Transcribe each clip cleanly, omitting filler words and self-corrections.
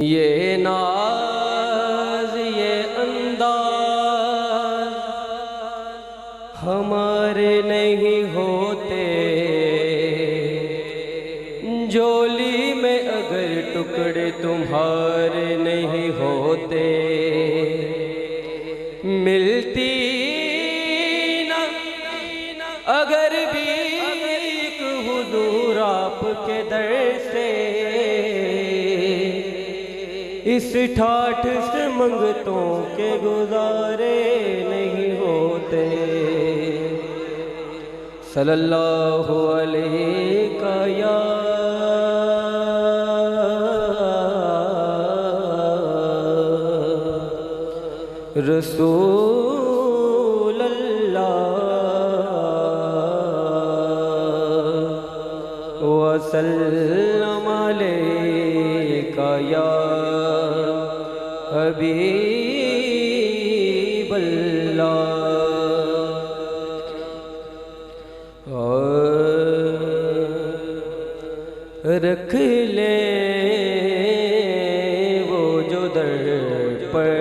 ये नाज ये अंदाज हमारे नहीं होते, झोली में अगर टुकड़े तुम्हारे नहीं होते, मिलती ना अगर भी हुजूर आपके दर से, इस ठाठ से मंगतों के गुजारे नहीं होते। सल्लल्लाहु अलैहि या रसूल अल्लाह वसल्लम अलैका या हबीब अल्लाह। रख ले वो जो दर पर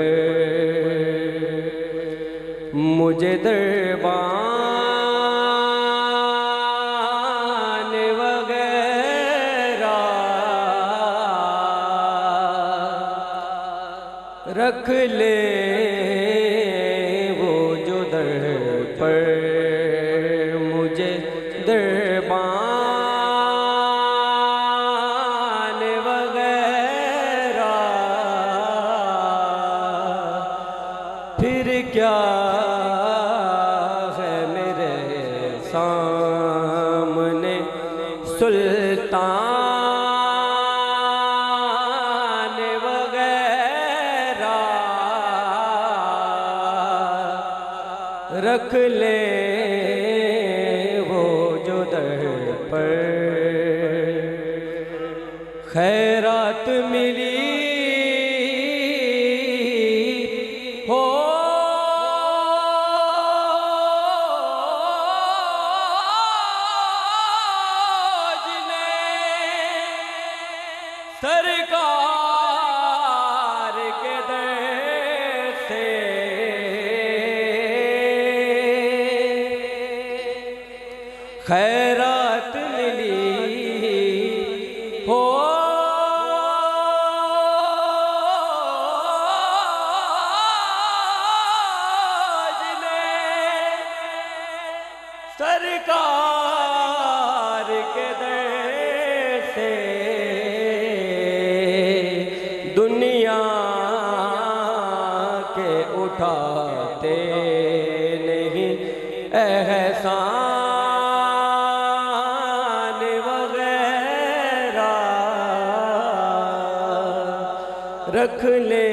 मुझे दरबान वगैरह, रख ले वो जो दर पर मुझे दरबान वगैरह, फिर क्या सामने सुल्तान वगैरह, रख ले वो जो दर पर खैरात मिली हो, सरकार के दर से खैरात मिली हो, सरकार के दर से दुनिया के उठाते नहीं एहसान वगैरह, रख ले